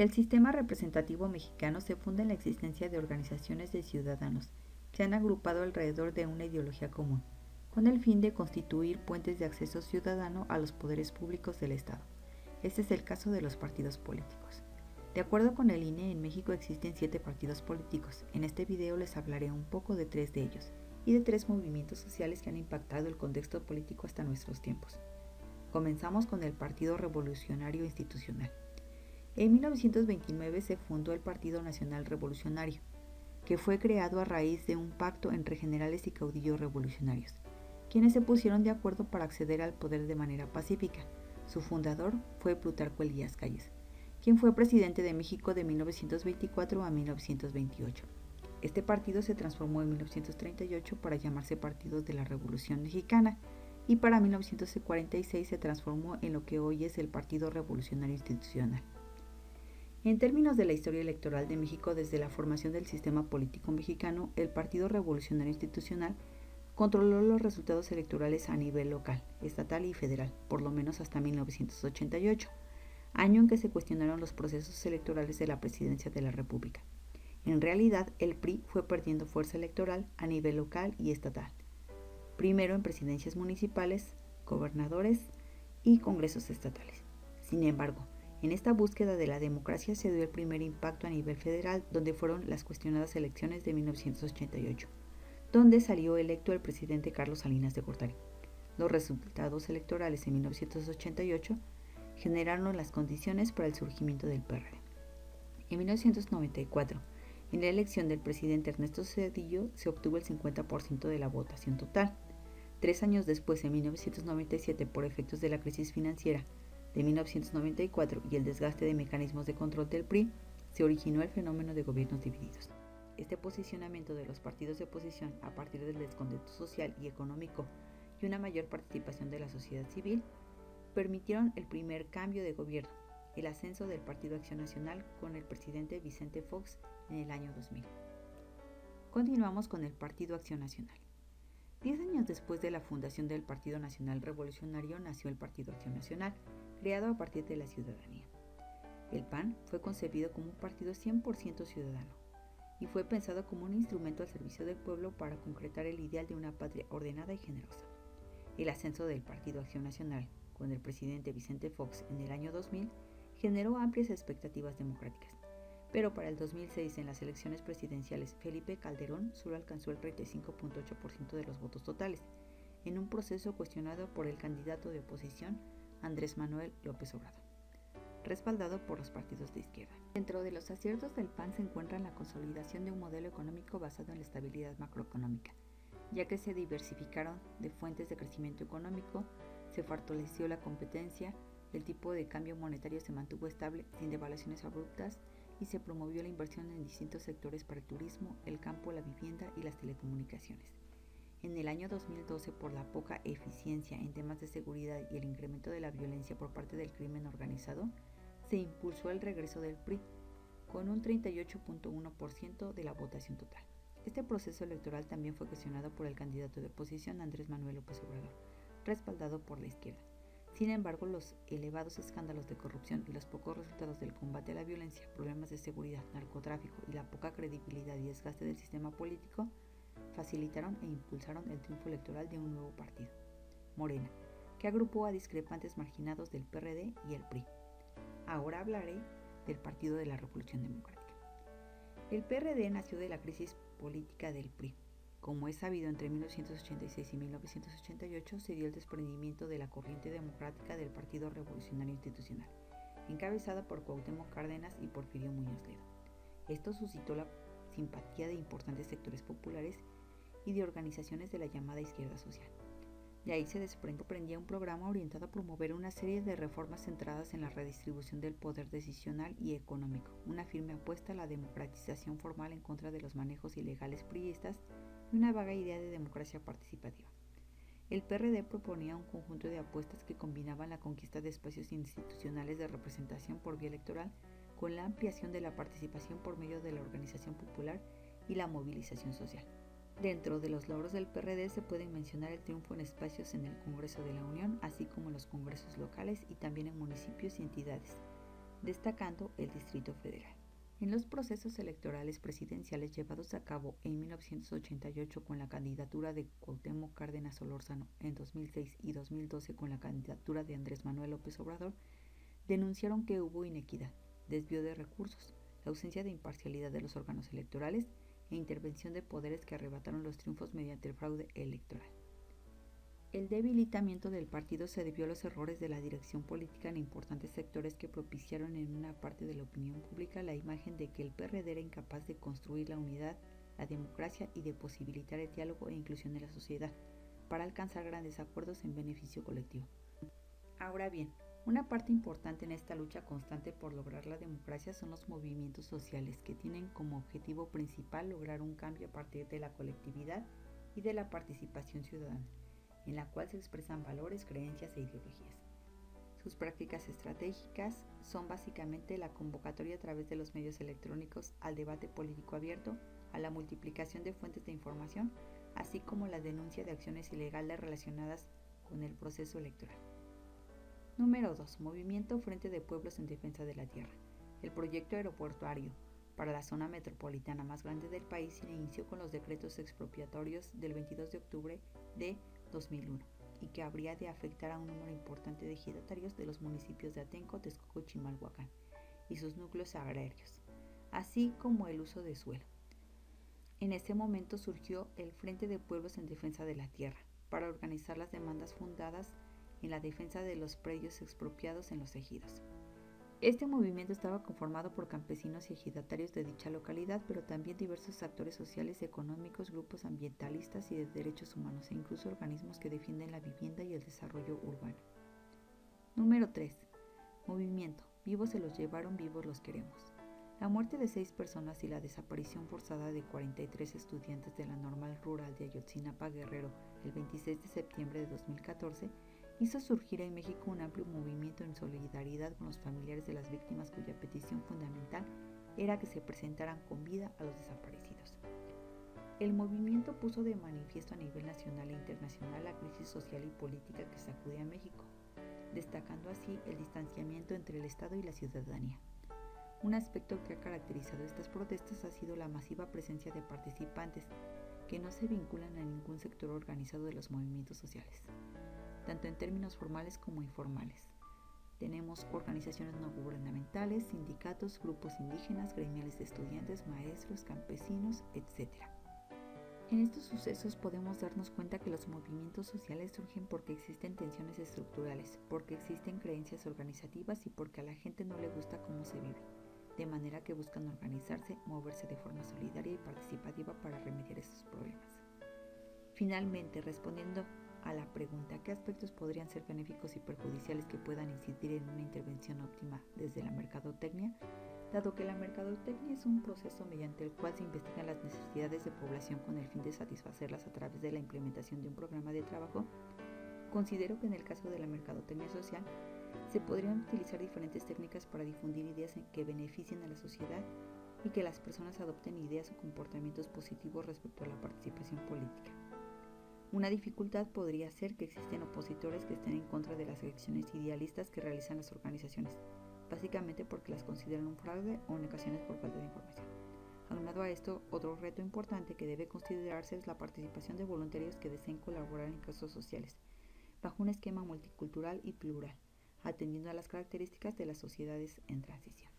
El sistema representativo mexicano se funda en la existencia de organizaciones de ciudadanos que se han agrupado alrededor de una ideología común, con el fin de constituir puentes de acceso ciudadano a los poderes públicos del Estado. Este es el caso de los partidos políticos. De acuerdo con el INE, en México existen 7 partidos políticos. En este video les hablaré un poco de 3 de ellos y de 3 movimientos sociales que han impactado el contexto político hasta nuestros tiempos. Comenzamos con el Partido Revolucionario Institucional. En 1929 se fundó el Partido Nacional Revolucionario, que fue creado a raíz de un pacto entre generales y caudillos revolucionarios, quienes se pusieron de acuerdo para acceder al poder de manera pacífica. Su fundador fue Plutarco Elías Calles, quien fue presidente de México de 1924 a 1928. Este partido se transformó en 1938 para llamarse Partido de la Revolución Mexicana y para 1946 se transformó en lo que hoy es el Partido Revolucionario Institucional. En términos de la historia electoral de México desde la formación del sistema político mexicano, el Partido Revolucionario Institucional controló los resultados electorales a nivel local, estatal y federal, por lo menos hasta 1988, año en que se cuestionaron los procesos electorales de la presidencia de la República. En realidad, el PRI fue perdiendo fuerza electoral a nivel local y estatal, primero en presidencias municipales, gobernadores y congresos estatales. Sin embargo, en esta búsqueda de la democracia se dio el primer impacto a nivel federal, donde fueron las cuestionadas elecciones de 1988, donde salió electo el presidente Carlos Salinas de Gortari. Los resultados electorales en 1988 generaron las condiciones para el surgimiento del PRD. En 1994, en la elección del presidente Ernesto Zedillo, se obtuvo el 50% de la votación total. 3 años después, en 1997, por efectos de la crisis financiera de 1994 y el desgaste de mecanismos de control del PRI, se originó el fenómeno de gobiernos divididos. Este posicionamiento de los partidos de oposición a partir del descontento social y económico y una mayor participación de la sociedad civil permitieron el primer cambio de gobierno, el ascenso del Partido Acción Nacional con el presidente Vicente Fox en el año 2000. Continuamos con el Partido Acción Nacional. 10 años después de la fundación del Partido Nacional Revolucionario nació el Partido Acción Nacional, creado a partir de la ciudadanía. El PAN fue concebido como un partido 100% ciudadano y fue pensado como un instrumento al servicio del pueblo para concretar el ideal de una patria ordenada y generosa. El ascenso del Partido Acción Nacional con el presidente Vicente Fox en el año 2000 generó amplias expectativas democráticas, pero para el 2006 en las elecciones presidenciales Felipe Calderón solo alcanzó el 35.8% de los votos totales, en un proceso cuestionado por el candidato de oposición Andrés Manuel López Obrador, respaldado por los partidos de izquierda. Dentro de los aciertos del PAN se encuentra la consolidación de un modelo económico basado en la estabilidad macroeconómica, ya que se diversificaron de fuentes de crecimiento económico, se fortaleció la competencia, el tipo de cambio monetario se mantuvo estable sin devaluaciones abruptas y se promovió la inversión en distintos sectores para el turismo, el campo, la vivienda y las telecomunicaciones. En el año 2012, por la poca eficiencia en temas de seguridad y el incremento de la violencia por parte del crimen organizado, se impulsó el regreso del PRI, con un 38.1% de la votación total. Este proceso electoral también fue cuestionado por el candidato de oposición Andrés Manuel López Obrador, respaldado por la izquierda. Sin embargo, los elevados escándalos de corrupción y los pocos resultados del combate a la violencia, problemas de seguridad, narcotráfico y la poca credibilidad y desgaste del sistema político facilitaron e impulsaron el triunfo electoral de un nuevo partido, Morena, que agrupó a discrepantes marginados del PRD y el PRI. Ahora hablaré del Partido de la Revolución Democrática. El PRD nació de la crisis política del PRI. Como es sabido, entre 1986 y 1988 se dio el desprendimiento de la corriente democrática del Partido Revolucionario Institucional, encabezada por Cuauhtémoc Cárdenas y Porfirio Muñoz Ledo. Esto suscitó la simpatía de importantes sectores populares y de organizaciones de la llamada izquierda social. De ahí se desprendía un programa orientado a promover una serie de reformas centradas en la redistribución del poder decisional y económico, una firme apuesta a la democratización formal en contra de los manejos ilegales priistas y una vaga idea de democracia participativa. El PRD proponía un conjunto de apuestas que combinaban la conquista de espacios institucionales de representación por vía electoral con la ampliación de la participación por medio de la organización popular y la movilización social. Dentro de los logros del PRD se pueden mencionar el triunfo en espacios en el Congreso de la Unión, así como en los congresos locales y también en municipios y entidades, destacando el Distrito Federal. En los procesos electorales presidenciales llevados a cabo en 1988 con la candidatura de Cuauhtémoc Cárdenas Solórzano, en 2006 y 2012 con la candidatura de Andrés Manuel López Obrador, denunciaron que hubo inequidad, desvío de recursos, la ausencia de imparcialidad de los órganos electorales e intervención de poderes que arrebataron los triunfos mediante el fraude electoral. El debilitamiento del partido se debió a los errores de la dirección política en importantes sectores que propiciaron en una parte de la opinión pública la imagen de que el PRD era incapaz de construir la unidad, la democracia y de posibilitar el diálogo e inclusión de la sociedad para alcanzar grandes acuerdos en beneficio colectivo. Ahora bien, una parte importante en esta lucha constante por lograr la democracia son los movimientos sociales que tienen como objetivo principal lograr un cambio a partir de la colectividad y de la participación ciudadana, en la cual se expresan valores, creencias e ideologías. Sus prácticas estratégicas son básicamente la convocatoria a través de los medios electrónicos al debate político abierto, a la multiplicación de fuentes de información, así como la denuncia de acciones ilegales relacionadas con el proceso electoral. Número 2. Movimiento Frente de Pueblos en Defensa de la Tierra. El proyecto aeroportuario para la zona metropolitana más grande del país se inició con los decretos expropiatorios del 22 de octubre de 2001 y que habría de afectar a un número importante de ejidatarios de los municipios de Atenco, Texcoco y Chimalhuacán y sus núcleos agrarios, así como el uso de suelo. En ese momento surgió el Frente de Pueblos en Defensa de la Tierra para organizar las demandas fundadas en la defensa de los predios expropiados en los ejidos. Este movimiento estaba conformado por campesinos y ejidatarios de dicha localidad, pero también diversos actores sociales, económicos, grupos ambientalistas y de derechos humanos e incluso organismos que defienden la vivienda y el desarrollo urbano. Número 3. Movimiento. Vivos se los llevaron, vivos los queremos. La muerte de 6 personas y la desaparición forzada de 43 estudiantes de la Normal Rural de Ayotzinapa, Guerrero, el 26 de septiembre de 2014, hizo surgir en México un amplio movimiento en solidaridad con los familiares de las víctimas cuya petición fundamental era que se presentaran con vida a los desaparecidos. El movimiento puso de manifiesto a nivel nacional e internacional la crisis social y política que sacude a México, destacando así el distanciamiento entre el Estado y la ciudadanía. Un aspecto que ha caracterizado estas protestas ha sido la masiva presencia de participantes que no se vinculan a ningún sector organizado de los movimientos sociales, tanto en términos formales como informales. Tenemos organizaciones no gubernamentales, sindicatos, grupos indígenas, gremiales de estudiantes, maestros, campesinos, etc. En estos sucesos podemos darnos cuenta que los movimientos sociales surgen porque existen tensiones estructurales, porque existen creencias organizativas y porque a la gente no le gusta cómo se vive, de manera que buscan organizarse, moverse de forma solidaria y participativa para remediar esos problemas. Finalmente, respondiendo a la pregunta ¿qué aspectos podrían ser benéficos y perjudiciales que puedan incidir en una intervención óptima desde la mercadotecnia? Dado que la mercadotecnia es un proceso mediante el cual se investigan las necesidades de población con el fin de satisfacerlas a través de la implementación de un programa de trabajo, considero que en el caso de la mercadotecnia social se podrían utilizar diferentes técnicas para difundir ideas que beneficien a la sociedad y que las personas adopten ideas o comportamientos positivos respecto a la participación política. Una dificultad podría ser que existen opositores que estén en contra de las acciones idealistas que realizan las organizaciones, básicamente porque las consideran un fraude o en ocasiones por falta de información. Aunado a esto, otro reto importante que debe considerarse es la participación de voluntarios que deseen colaborar en causas sociales, bajo un esquema multicultural y plural, atendiendo a las características de las sociedades en transición.